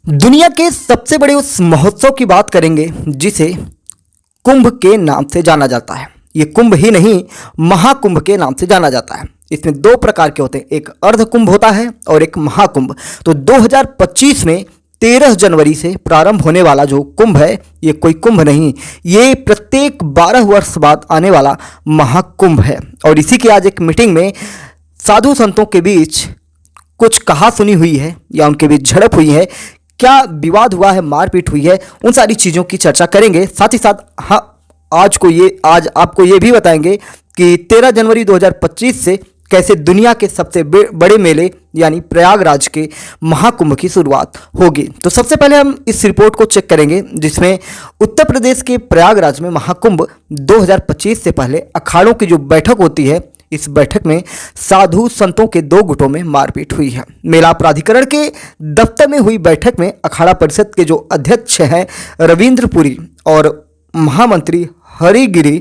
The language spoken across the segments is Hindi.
दुनिया के सबसे बड़े उस महोत्सव की बात करेंगे जिसे कुंभ के नाम से जाना जाता है। ये कुंभ ही नहीं, महाकुंभ के नाम से जाना जाता है। इसमें दो प्रकार के होते हैं, एक अर्ध कुंभ होता है और एक महाकुंभ। तो 2025 में 13 जनवरी से प्रारंभ होने वाला जो कुंभ है, ये कोई कुंभ नहीं, ये प्रत्येक 12 वर्ष बाद आने वाला महाकुंभ है। और इसी की आज एक मीटिंग में साधु संतों के बीच कुछ कहा सुनी हुई है या उनके बीच झड़प हुई है, क्या विवाद हुआ है, मारपीट हुई है, उन सारी चीज़ों की चर्चा करेंगे। साथ ही साथ आज आपको ये भी बताएंगे कि 13 जनवरी 2025 से कैसे दुनिया के सबसे बड़े मेले यानी प्रयागराज के महाकुंभ की शुरुआत होगी। तो सबसे पहले हम इस रिपोर्ट को चेक करेंगे जिसमें उत्तर प्रदेश के प्रयागराज में महाकुंभ 2025 से पहले अखाड़ों की जो बैठक होती है, इस बैठक में साधु संतों के दो गुटों में मारपीट हुई है। मेला प्राधिकरण के दफ्तर में हुई बैठक में अखाड़ा परिषद के जो अध्यक्ष हैं रविंद्र पुरी और महामंत्री हरिगिरी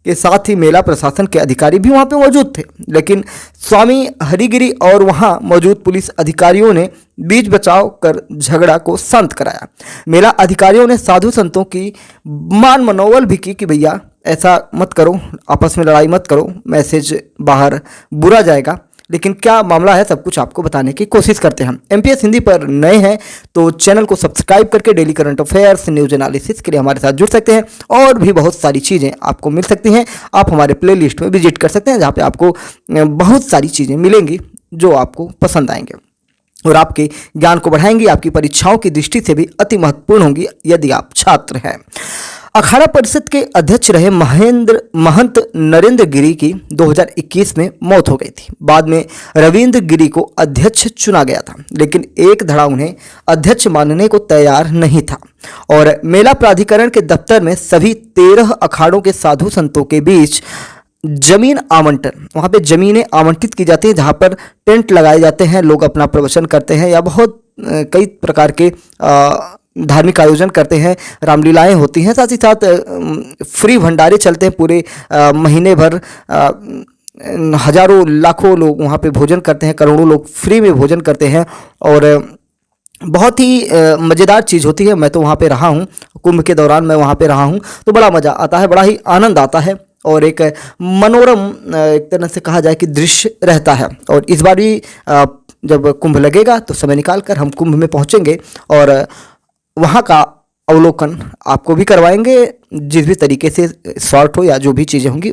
के साथ ही मेला प्रशासन के अधिकारी भी वहां पे मौजूद थे, लेकिन स्वामी हरिगिरी और वहां मौजूद पुलिस अधिकारियों ने बीच बचाव कर झगड़ा को शांत कराया। मेला अधिकारियों ने साधु संतों की मान मनोबल भी की कि भैया ऐसा मत करो, आपस में लड़ाई मत करो, मैसेज बाहर बुरा जाएगा। लेकिन क्या मामला है, सब कुछ आपको बताने की कोशिश करते हैं। एमपीएस हिंदी पर नए हैं तो चैनल को सब्सक्राइब करके daily current affairs, news analysis के लिए हमारे साथ जुड़ सकते हैं और भी बहुत सारी चीज़ें आपको मिल सकती हैं। आप हमारे प्ले लिस्ट में विजिट कर सकते हैं जहाँ पे आपको बहुत सारी चीज़ें मिलेंगी जो आपको पसंद आएंगे और आपके ज्ञान को बढ़ाएंगी, आपकी परीक्षाओं की दृष्टि से भी अति महत्वपूर्ण होंगी यदि आप छात्र हैं। अखाड़ा परिषद के अध्यक्ष रहे महंत नरेंद्र गिरी की 2021 में मौत हो गई थी। बाद में रविंद्र गिरी को अध्यक्ष चुना गया था, लेकिन एक धड़ा उन्हें अध्यक्ष मानने को तैयार नहीं था और मेला प्राधिकरण के दफ्तर में सभी 13 अखाड़ों के साधु संतों के बीच जमीन आवंटन, वहाँ पे जमीनें आवंटित की जाती हैं जहाँ पर टेंट लगाए जाते हैं, लोग अपना प्रवचन करते हैं या बहुत कई प्रकार के धार्मिक आयोजन करते हैं, रामलीलाएं होती हैं, साथ ही साथ फ्री भंडारे चलते हैं पूरे महीने भर। हजारों लाखों लोग वहाँ पे भोजन करते हैं, करोड़ों लोग फ्री में भोजन करते हैं और बहुत ही मज़ेदार चीज़ होती है। मैं तो वहाँ पे रहा हूँ, कुंभ के दौरान मैं वहाँ पे रहा हूँ, तो बड़ा मज़ा आता है, बड़ा ही आनंद आता है और एक मनोरम एक तरह से कहा जाए कि दृश्य रहता है। और इस बार भी जब कुंभ लगेगा तो समय निकाल कर हम कुंभ में पहुँचेंगे और वहाँ का अवलोकन आपको भी करवाएंगे, जिस भी तरीके से शॉर्ट हो या जो भी चीज़ें होंगी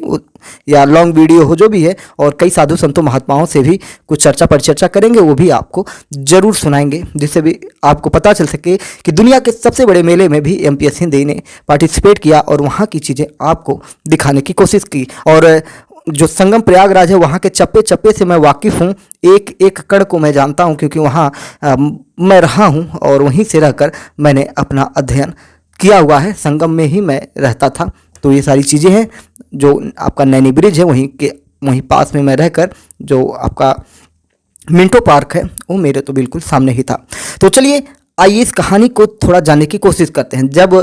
या लॉन्ग वीडियो हो जो भी है, और कई साधु संतों महात्माओं से भी कुछ चर्चा परिचर्चा करेंगे, वो भी आपको ज़रूर सुनाएंगे, जिससे भी आपको पता चल सके कि दुनिया के सबसे बड़े मेले में भी एमपीएस हिंदी ने पार्टिसिपेट किया और वहाँ की चीज़ें आपको दिखाने की कोशिश की। और जो संगम प्रयागराज है वहाँ के चप्पे चप्पे से मैं वाकिफ़ हूँ, एक एक कण को मैं जानता हूँ क्योंकि वहाँ मैं रहा हूँ और वहीं से रहकर मैंने अपना अध्ययन किया हुआ है, संगम में ही मैं रहता था। तो ये सारी चीज़ें हैं, जो आपका नैनी ब्रिज है वहीं पास में मैं रहकर, जो आपका मिंटो पार्क है वो मेरे तो बिल्कुल सामने ही था। तो चलिए आइए इस कहानी को थोड़ा जानने की कोशिश करते हैं। जब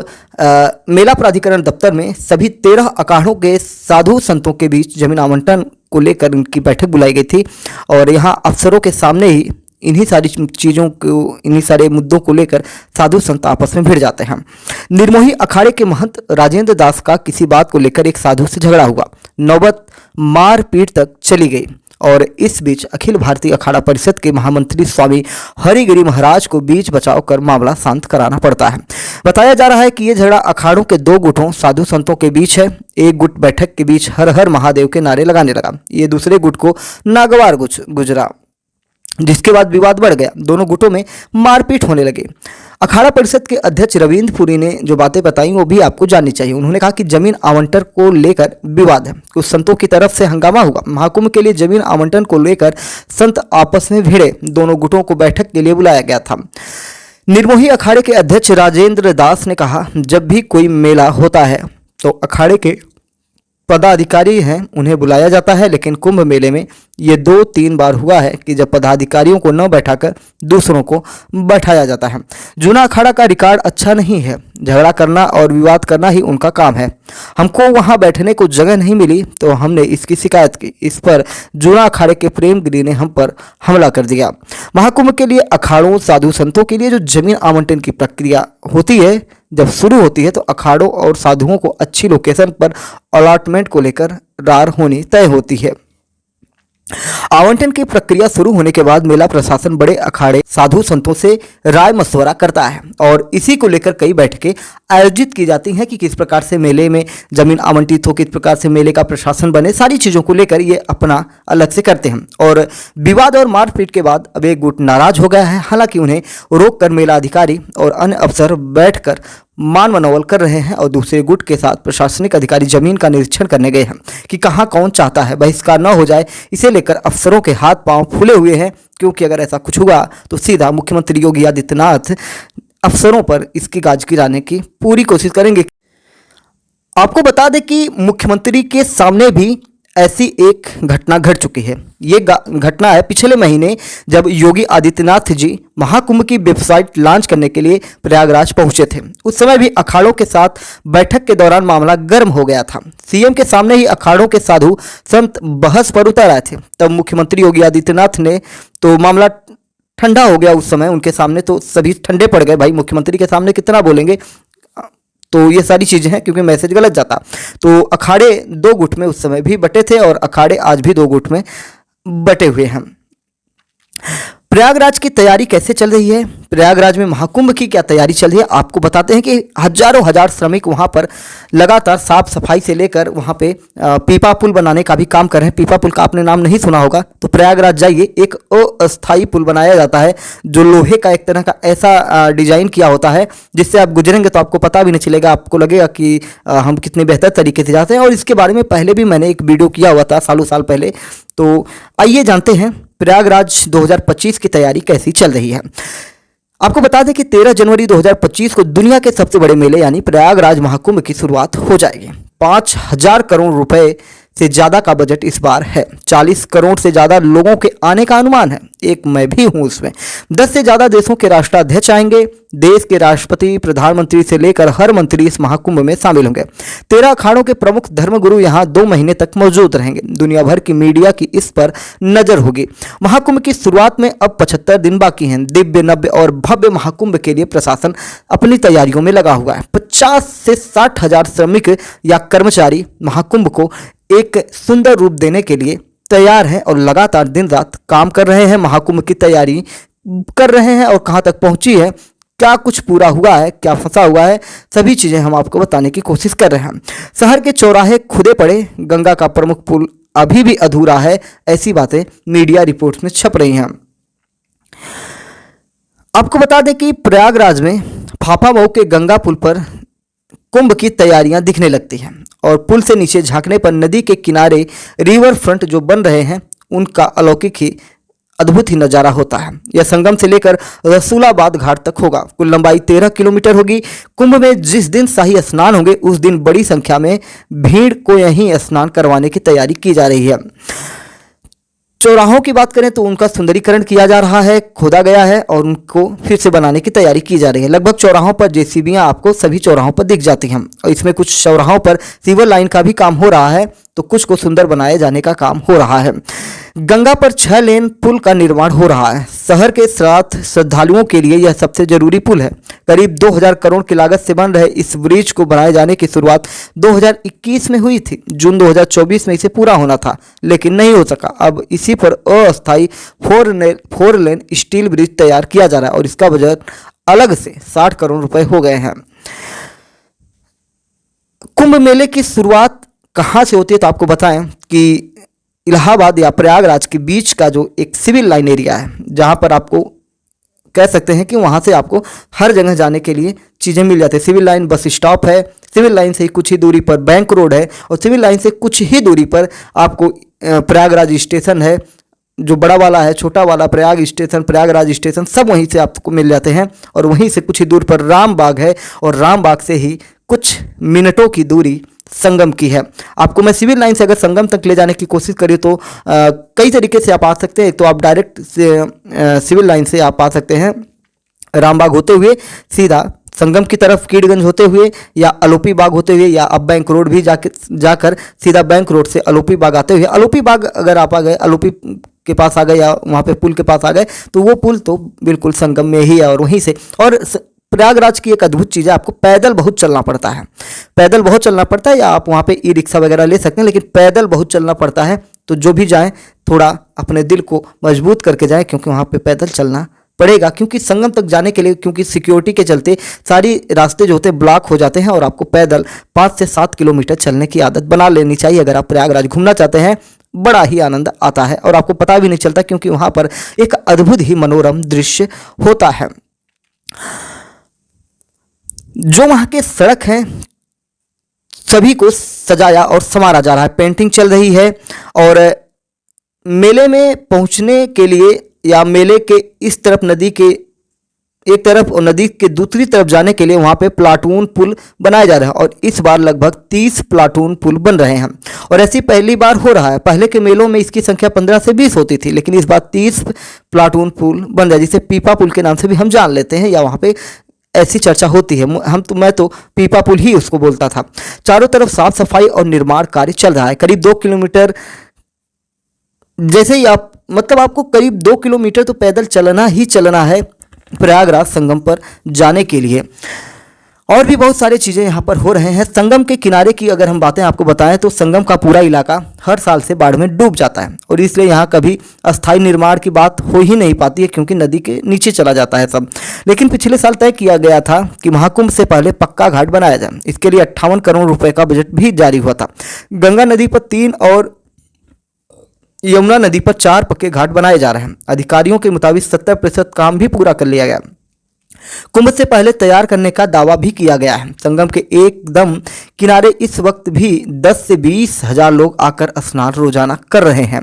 मेला प्राधिकरण दफ्तर में सभी 13 अखाड़ों के साधु संतों के बीच जमीन आवंटन को लेकर उनकी बैठक बुलाई गई थी और यहाँ अफसरों के सामने ही इन्हीं सारी चीज़ों को, इन्हीं सारे मुद्दों को लेकर साधु संत आपस में भिड़ जाते हैं। निर्मोही अखाड़े के महंत राजेंद्र दास का किसी बात को लेकर एक साधु से झगड़ा हुआ, नौबत मारपीट तक चली गई और इस बीच अखिल भारतीय अखाड़ा परिषद के महामंत्री स्वामी हरिगिरी महाराज को बीच बचाव कर मामला शांत कराना पड़ता है। बताया जा रहा है कि ये झगड़ा अखाड़ों के दो गुटों साधु संतों के बीच है। एक गुट बैठक के बीच हर हर महादेव के नारे लगाने लगा, ये दूसरे गुट को नागवार गुजरा, जिसके बाद विवाद बढ़ गया, दोनों गुटों में मारपीट होने लगे। अखाड़ा परिषद के अध्यक्ष रविंद्र पुरी ने जो बातें बताई वो भी आपको जाननी चाहिए। उन्होंने कहा कि जमीन आवंटन को लेकर विवाद है, कुछ संतों की तरफ से हंगामा हुआ, महाकुंभ के लिए जमीन आवंटन को लेकर संत आपस में भिड़े, दोनों गुटों को बैठक के लिए बुलाया गया था। निर्मोही अखाड़े के अध्यक्ष राजेंद्र दास ने कहा, जब भी कोई मेला होता है तो अखाड़े के पदाधिकारी हैं उन्हें बुलाया जाता है, लेकिन कुंभ मेले में ये 2-3 बार हुआ है कि जब पदाधिकारियों को न बैठाकर दूसरों को बैठाया जाता है। जूना अखाड़ा का रिकॉर्ड अच्छा नहीं है, झगड़ा करना और विवाद करना ही उनका काम है। हमको वहां बैठने को जगह नहीं मिली तो हमने इसकी शिकायत की। इस पर जूना अखाड़े के प्रेमगिरी ने हम पर हमला कर दिया। महाकुंभ के लिए अखाड़ों साधु संतों के लिए जो जमीन आवंटन की प्रक्रिया होती है जब शुरू होती है तो अखाड़ों और साधुओं को अच्छी लोकेशन पर अलॉटमेंट को लेकर रार होनी तय होती है। आवंटन की प्रक्रिया शुरू होने के बाद मेला प्रशासन बड़े अखाड़े साधु संतों से राय मशवरा करता है और इसी को लेकर कई बैठकें आयोजित की जाती हैं कि किस प्रकार से मेले में जमीन आवंटित हो, किस प्रकार से मेले का प्रशासन बने। सारी चीज़ों को लेकर ये अपना अलग से करते हैं और विवाद और मारपीट के बाद अब एक गुट नाराज हो गया है। हालांकि उन्हें रोक कर मेला अधिकारी और अन्य अफसर बैठकर मान मनोवल कर रहे हैं और दूसरे गुट के साथ प्रशासनिक अधिकारी जमीन का निरीक्षण करने गए हैं कि कहां कौन चाहता है बहिष्कार न हो जाए। इसे लेकर अफसरों के हाथ पांव फूले हुए हैं, क्योंकि अगर ऐसा कुछ हुआ तो सीधा मुख्यमंत्री योगी आदित्यनाथ अफसरों पर इसकी गाज गिराने की पूरी कोशिश करेंगे। आपको बता दें कि मुख्यमंत्री के सामने भी ऐसी एक घटना घट चुकी है। ये घटना है पिछले महीने जब योगी आदित्यनाथ जी महाकुंभ की वेबसाइट लॉन्च करने के लिए प्रयागराज पहुंचे थे। उस समय भी अखाड़ों के साथ बैठक के दौरान मामला गर्म हो गया था। सीएम के सामने ही अखाड़ों के साधु संत बहस पर उतर आए थे। तब मुख्यमंत्री योगी आदित्यनाथ ने तो मामला ठंडा हो गया। उस समय उनके सामने तो सभी ठंडे पड़ गए, भाई मुख्यमंत्री के सामने कितना बोलेंगे। तो ये सारी चीज़ें हैं क्योंकि मैसेज गलत जाता। तो अखाड़े 2 गुट में उस समय भी बटे थे और अखाड़े आज भी 2 गुट में बटे हुए हैं। प्रयागराज की तैयारी कैसे चल रही है, प्रयागराज में महाकुंभ की क्या तैयारी चल रही है, आपको बताते हैं कि हजारों हजार श्रमिक वहां पर लगातार साफ सफाई से लेकर वहां पे पीपा पुल बनाने का भी काम कर रहे हैं। पीपा पुल का आपने नाम नहीं सुना होगा तो प्रयागराज जाइए, एक अस्थायी पुल बनाया जाता है जो लोहे का एक तरह का ऐसा डिजाइन किया होता है जिससे आप गुजरेंगे तो आपको पता भी नहीं चलेगा, आपको लगेगा कि हम कितने बेहतर तरीके से जाते हैं। और इसके बारे में पहले भी मैंने एक वीडियो किया हुआ था सालों साल पहले। तो आइए जानते हैं प्रयागराज 2025 की तैयारी कैसी चल रही है। आपको बता दें कि 13 जनवरी 2025 को दुनिया के सबसे बड़े मेले यानी प्रयागराज महाकुंभ की शुरुआत हो जाएगी। 5,000 करोड़ रुपए से ज़्यादा का बजट इस बार है। 40 करोड़ से ज़्यादा लोगों के आने का अनुमान है, एक मैं भी हूँ उसमें। 10 से ज़्यादा देशों के राष्ट्राध्यक्ष आएंगे। देश के राष्ट्रपति, प्रधानमंत्री से लेकर हर मंत्री इस महाकुंभ में शामिल होंगे। 13 अखाड़ों के प्रमुख धर्मगुरु यहाँ 2 महीने तक मौजूद रहेंगे। दुनिया भर की मीडिया की इस पर नजर होगी। महाकुंभ की शुरुआत में अब 75 दिन बाकी हैं। दिव्य, नव्य और भव्य महाकुंभ के लिए प्रशासन अपनी तैयारियों में लगा हुआ है। 50 से 60 हजार श्रमिक या कर्मचारी महाकुंभ को एक सुंदर रूप देने के लिए तैयार हैं और लगातार दिन रात काम कर रहे हैं। महाकुंभ की तैयारी कर रहे हैं और कहां तक पहुंची है, क्या कुछ पूरा हुआ है, क्या फंसा हुआ है, सभी चीजें हम आपको बताने की कोशिश कर रहे हैं। शहर के चौराहे खुदे पड़े, गंगा का प्रमुख पुल अभी भी अधूरा है, ऐसी बातें मीडिया रिपोर्ट्स में छप रही हैं। आपको बता दें कि प्रयागराज में फाफामऊ के गंगा पुल पर कुंभ की तैयारियां दिखने लगती हैं और पुल से नीचे झांकने पर नदी के किनारे रिवर फ्रंट जो बन रहे हैं उनका अलौकिक ही अद्भुत ही नज़ारा होता है। यह संगम से लेकर रसूलाबाद घाट तक होगा। कुल लंबाई 13 किलोमीटर होगी। कुंभ में जिस दिन शाही स्नान होंगे उस दिन बड़ी संख्या में भीड़ को यहीं स्नान करवाने की तैयारी की जा रही है। चौराहों की बात करें तो उनका सुंदरीकरण किया जा रहा है, खोदा गया है और उनको फिर से बनाने की तैयारी की जा रही है। लगभग चौराहों पर जेसीबीयां आपको सभी चौराहों पर दिख जाती हैं और इसमें कुछ चौराहों पर सीवर लाइन का भी काम हो रहा है तो कुछ को सुंदर बनाए जाने का काम हो रहा है। गंगा पर 6 लेन पुल का निर्माण हो रहा है। शहर के श्रद्धालुओं के लिए यह सबसे जरूरी पुल है। करीब 2000 करोड़ की लागत से बन रहे इस ब्रिज को बनाए जाने की शुरुआत 2021 में हुई थी। जून 2024 में इसे पूरा होना था लेकिन नहीं हो सका। अब इसी पर अस्थायी 4 लेन स्टील ब्रिज तैयार किया जा रहा है और इसका बजट अलग से 60 करोड़ रुपए हो गए हैं। कुंभ मेले की शुरुआत कहाँ से होती है तो आपको बताएं कि इलाहाबाद या प्रयागराज के बीच का जो एक सिविल लाइन एरिया है, जहाँ पर आपको कह सकते हैं कि वहाँ से आपको हर जगह जाने के लिए चीज़ें मिल जाती है। सिविल लाइन बस स्टॉप है, सिविल लाइन से ही कुछ ही दूरी पर बैंक रोड है और सिविल लाइन से कुछ ही दूरी पर आपको प्रयागराज स्टेशन है, जो बड़ा वाला है, छोटा वाला प्रयागराज स्टेशन सब वहीं से आपको मिल जाते हैं। और वहीं से कुछ ही दूर पर राम बाग है और राम बाग से ही कुछ मिनटों की दूरी संगम की है। आपको मैं सिविल लाइन से अगर संगम तक ले जाने की कोशिश करी तो कई तरीके से आप आ सकते हैं। तो आप डायरेक्ट सिविल लाइन से आप आ सकते हैं रामबाग होते हुए सीधा संगम की तरफ कीड़गंज होते हुए, या अलोपी बाग होते हुए, या अब बैंक रोड भी जाकर सीधा बैंक रोड से अलोपी बाग आते हुए, अलोपी बाग अगर आप आ गए, अलोपी के पास आ गए या वहाँ पे पुल के पास आ गए तो वो पुल तो बिल्कुल संगम में ही है। और वहीं से और प्रयागराज की एक अद्भुत चीज़ है, आपको पैदल बहुत चलना पड़ता है। पैदल बहुत चलना पड़ता है, या आप वहाँ पे ई रिक्शा वगैरह ले सकते हैं, लेकिन पैदल बहुत चलना पड़ता है। तो जो भी जाएं थोड़ा अपने दिल को मजबूत करके जाएं, क्योंकि वहाँ पे पैदल चलना पड़ेगा। क्योंकि संगम तक जाने के लिए, क्योंकि सिक्योरिटी के चलते सारी रास्ते जो होते हैं ब्लॉक हो जाते हैं, और आपको पैदल 5 से 7 किलोमीटर चलने की आदत बना लेनी चाहिए अगर आप प्रयागराज घूमना चाहते हैं। बड़ा ही आनंद आता है और आपको पता भी नहीं चलता, क्योंकि वहाँ पर एक अद्भुत ही मनोरम दृश्य होता है। जो वहाँ के सड़क हैं सभी को सजाया और संवारा जा रहा है, पेंटिंग चल रही है। और मेले में पहुँचने के लिए, या मेले के इस तरफ नदी के एक तरफ और नदी के दूसरी तरफ जाने के लिए वहाँ पे प्लाटून पुल बनाया जा रहा है। और इस बार लगभग 30 प्लाटून पुल बन रहे हैं, और ऐसी पहली बार हो रहा है। पहले के मेलों में इसकी संख्या 15 से 20 होती थी, लेकिन इस बार 30 प्लाटून पुल बन रहा है, जिसे पीपा पुल के नाम से भी हम जान लेते हैं, या वहाँ पे ऐसी चर्चा होती है। मैं तो पीपा पुल ही उसको बोलता था। चारों तरफ साफ सफाई और निर्माण कार्य चल रहा है। करीब 2 किलोमीटर, जैसे ही आप मतलब आपको करीब 2 किलोमीटर तो पैदल चलना ही चलना है प्रयागराज संगम पर जाने के लिए। और भी बहुत सारी चीज़ें यहाँ पर हो रहे हैं। संगम के किनारे की अगर हम बातें आपको बताएं तो संगम का पूरा इलाका हर साल से बाढ़ में डूब जाता है, और इसलिए यहाँ कभी अस्थायी निर्माण की बात हो ही नहीं पाती है, क्योंकि नदी के नीचे चला जाता है सब। लेकिन पिछले साल तय किया गया था कि महाकुंभ से पहले पक्का घाट बनाया जाए। इसके लिए 58 करोड़ रुपए का बजट भी जारी हुआ था। गंगा नदी पर 3 और यमुना नदी पर 4 पक्के घाट बनाए जा रहे हैं। अधिकारियों के मुताबिक 70% काम भी पूरा कर लिया गया। कुंभ से पहले तैयार करने का दावा भी किया गया है। संगम के एकदम किनारे इस वक्त भी 10 से 20 हजार लोग आकर स्नान रोजाना कर रहे हैं।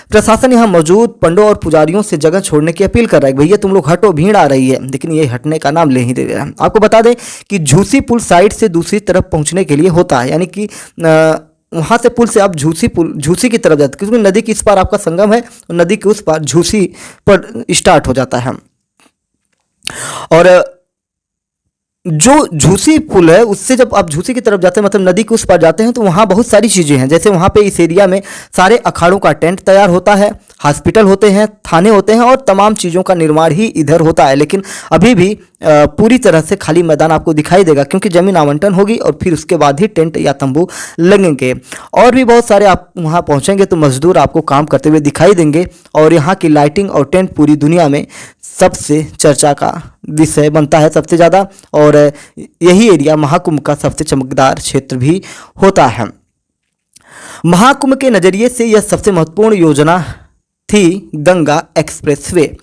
प्रशासन यहाँ मौजूद पंडों और पुजारियों से जगह छोड़ने की अपील कर रहा है। भैया तुम लोग हटो, भीड़ आ रही है, लेकिन ये हटने का नाम ले ही दे रहा है। आपको बता दें कि झूसी पुल साइड से दूसरी तरफ पहुंचने के लिए होता है, यानी कि वहाँ से पुल से आप झूसी की तरफ जाते, क्योंकि नदी के इस पार आपका संगम है और नदी के उस पार झूसी पर स्टार्ट हो जाता है। और जो झूसी पुल है उससे जब आप झूसी की तरफ जाते हैं, मतलब नदी के उस पार जाते हैं, तो वहाँ बहुत सारी चीज़ें हैं। जैसे वहाँ पे इस एरिया में सारे अखाड़ों का टेंट तैयार होता है, हॉस्पिटल होते हैं, थाने होते हैं, और तमाम चीज़ों का निर्माण ही इधर होता है। लेकिन अभी भी पूरी तरह से खाली मैदान आपको दिखाई देगा, क्योंकि ज़मीन आवंटन होगी और फिर उसके बाद ही टेंट या तंबू लगेंगे। और भी बहुत सारे आप वहाँ पहुँचेंगे तो मजदूर आपको काम करते हुए दिखाई देंगे। और यहाँ की लाइटिंग और टेंट पूरी दुनिया में सबसे चर्चा का विषय बनता है सबसे ज़्यादा। और यही एरिया महाकुंभ का सबसे चमकदार क्षेत्र भी होता है। महाकुंभ के नज़रिए से यह सबसे महत्वपूर्ण योजना थी गंगा एक्सप्रेसवे।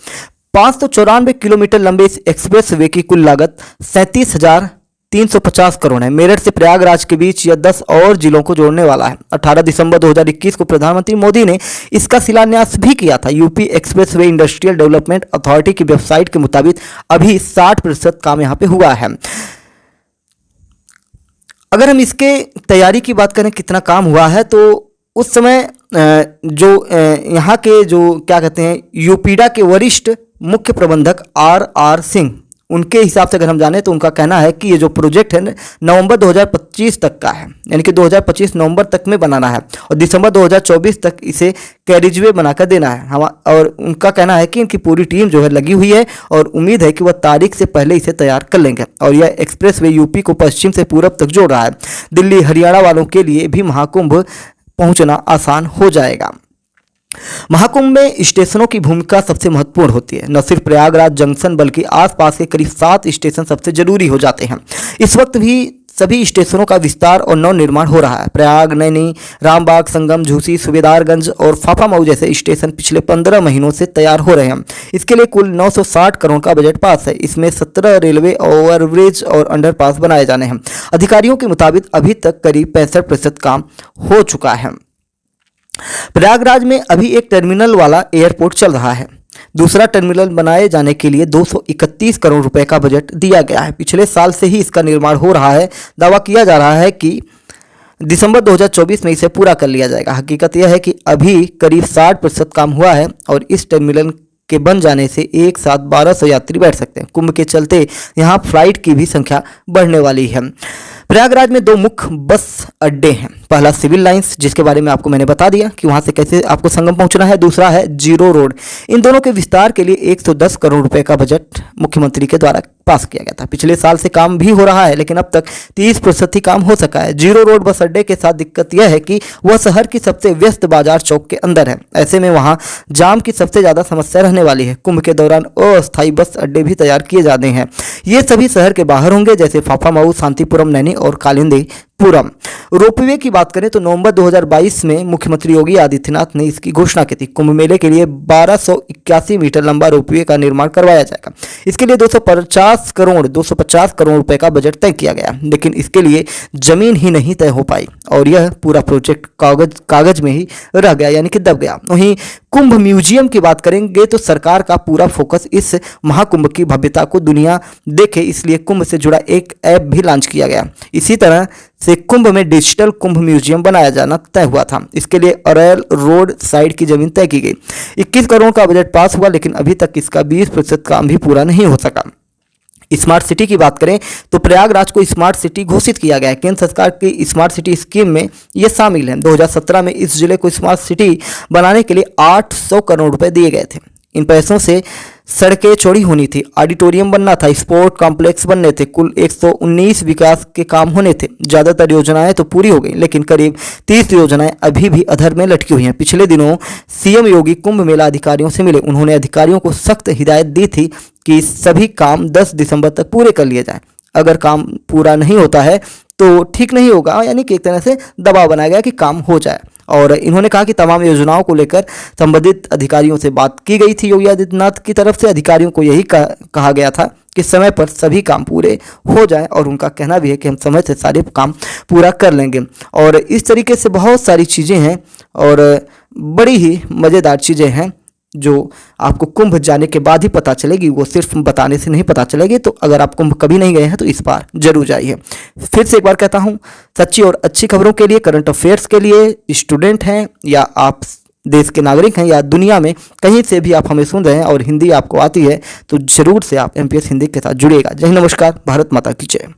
594 किलोमीटर लंबे इस एक्सप्रेसवे की कुल लागत 37,350 करोड़ है। मेरठ से प्रयागराज के बीच यह 10 और जिलों को जोड़ने वाला है। 18 दिसंबर 2021 को प्रधानमंत्री मोदी ने इसका शिलान्यास भी किया था। UP expressway industrial development authority की वेबसाइट के मुताबिक अभी 60% काम यहाँ पे हुआ है। अगर हम इसके तैयारी की बात करें कितना काम हुआ है, तो उस समय जो यहाँ के जो क्या कहते हैं यूपीडा के वरिष्ठ मुख्य प्रबंधक RR सिंह, उनके हिसाब से अगर हम जाने तो उनका कहना है कि ये जो प्रोजेक्ट है नवंबर 2025 तक का है, यानी कि 2025 नवंबर तक में बनाना है और दिसंबर 2024 तक इसे कैरिजवे बनाकर देना है। हम और उनका कहना है कि इनकी पूरी टीम जो है लगी हुई है और उम्मीद है कि वह तारीख से पहले इसे तैयार कर लेंगे। और यह एक्सप्रेसवे यूपी को पश्चिम से पूरब तक जोड़ रहा है। दिल्ली हरियाणा वालों के लिए भी महाकुंभ पहुँचना आसान हो जाएगा। महाकुंभ में स्टेशनों की भूमिका सबसे महत्वपूर्ण होती है। न सिर्फ प्रयागराज जंक्शन बल्कि आसपास के करीब 7 स्टेशन सबसे जरूरी हो जाते हैं। इस वक्त भी सभी स्टेशनों का विस्तार और नव निर्माण हो रहा है। प्रयाग, नैनी, रामबाग, संगम, झूसी, सूबेदारगंज और फाफामऊ जैसे स्टेशन पिछले 15 महीनों से तैयार हो रहे हैं। इसके लिए कुल 960 करोड़ का बजट पास है। इसमें 17 रेलवे ओवरब्रिज और अंडरपास बनाए जाने हैं। अधिकारियों के मुताबिक अभी तक करीब 65% काम हो चुका है। प्रयागराज में अभी एक टर्मिनल वाला एयरपोर्ट चल रहा है। दूसरा टर्मिनल बनाए जाने के लिए 231 करोड़ रुपए का बजट दिया गया है। पिछले साल से ही इसका निर्माण हो रहा है। दावा किया जा रहा है कि दिसंबर 2024 में इसे पूरा कर लिया जाएगा। हकीकत यह है कि अभी करीब 60% काम हुआ है और इस टर्मिनल के बन जाने से एक साथ 1200 यात्री बैठ सकते हैं। कुंभ के चलते यहाँ फ्लाइट की भी संख्या बढ़ने वाली है। प्रयागराज में 2 मुख्य बस अड्डे हैं। पहला सिविल लाइंस, जिसके बारे में आपको मैंने बता दिया कि वहां से कैसे आपको संगम पहुंचना है। दूसरा है जीरो रोड। इन दोनों के विस्तार के लिए 110 करोड़ रुपए का बजट मुख्यमंत्री के द्वारा पास किया गया था। पिछले साल से काम भी हो रहा है, लेकिन अब तक 30% ही काम हो सका है। जीरो रोड बस अड्डे के साथ दिक्कत यह है कि वह शहर की सबसे व्यस्त बाजार चौक के अंदर है। ऐसे में वहां जाम की सबसे ज्यादा समस्या रहने वाली है। कुंभ के दौरान अस्थायी बस अड्डे भी तैयार किए जाने हैं। ये सभी शहर के बाहर होंगे, जैसे फाफामऊ, शांतिपुरम, नैनी और कालिंदी पुरम। रोपवे की बात करें तो नवंबर 2022 में मुख्यमंत्री योगी आदित्यनाथ ने इसकी घोषणा की थी। कुंभ मेले के लिए 1281 मीटर लंबा रोपवे का निर्माण करवाया जाएगा। इसके लिए 250 करोड़ रुपए का बजट तय किया गया, लेकिन इसके लिए जमीन ही नहीं तय हो पाई और यह पूरा प्रोजेक्ट कागज में ही रह गया, यानी कि दब गया। वहीं कुंभ म्यूजियम की बात करेंगे तो सरकार का पूरा फोकस इस महाकुंभ की भव्यता को दुनिया देखे, इसलिए कुंभ से जुड़ा एक ऐप भी लॉन्च किया गया। इसी तरह से कुंभ में डिजिटल कुंभ म्यूजियम बनाया जाना तय हुआ था। इसके लिए अरैल रोड साइड की जमीन तय की गई। 21 करोड़ का बजट पास हुआ, लेकिन अभी तक इसका 20% काम भी पूरा नहीं हो सका। स्मार्ट सिटी की बात करें तो प्रयागराज को स्मार्ट सिटी घोषित किया गया है। केंद्र सरकार की स्मार्ट सिटी स्कीम में ये शामिल है। 2017 में इस जिले को स्मार्ट सिटी बनाने के लिए 800 करोड़ रुपए दिए गए थे। इन पैसों से सड़कें चौड़ी होनी थी, ऑडिटोरियम बनना था, स्पोर्ट कॉम्प्लेक्स बनने थे, कुल 119 विकास के काम होने थे। ज़्यादातर योजनाएं तो पूरी हो गई, लेकिन करीब 30 योजनाएं अभी भी अधर में लटकी हुई हैं। पिछले दिनों सीएम योगी कुंभ मेला अधिकारियों से मिले। उन्होंने अधिकारियों को सख्त हिदायत दी थी कि सभी काम 10 दिसंबर तक पूरे कर लिए जाएं। अगर काम पूरा नहीं होता है तो ठीक नहीं होगा, यानी कि एक तरह से दबाव बनाया गया कि काम हो जाए। और इन्होंने कहा कि तमाम योजनाओं को लेकर संबंधित अधिकारियों से बात की गई थी। योगी आदित्यनाथ की तरफ से अधिकारियों को यही कहा गया था कि समय पर सभी काम पूरे हो जाएं, और उनका कहना भी है कि हम समय से सारे काम पूरा कर लेंगे। और इस तरीके से बहुत सारी चीज़ें हैं और बड़ी ही मज़ेदार चीज़ें हैं जो आपको कुंभ जाने के बाद ही पता चलेगी, वो सिर्फ बताने से नहीं पता चलेगी। तो अगर आप कुंभ कभी नहीं गए हैं तो इस बार जरूर जाइए। फिर से एक बार कहता हूँ, सच्ची और अच्छी खबरों के लिए, करंट अफेयर्स के लिए, स्टूडेंट हैं या आप देश के नागरिक हैं या दुनिया में कहीं से भी आप हमें सुन रहे हैं और हिंदी आपको आती है, तो जरूर से आप MPS हिंदी के साथ जुड़िएगा। जय हिंद, नमस्कार, भारत माता की जय।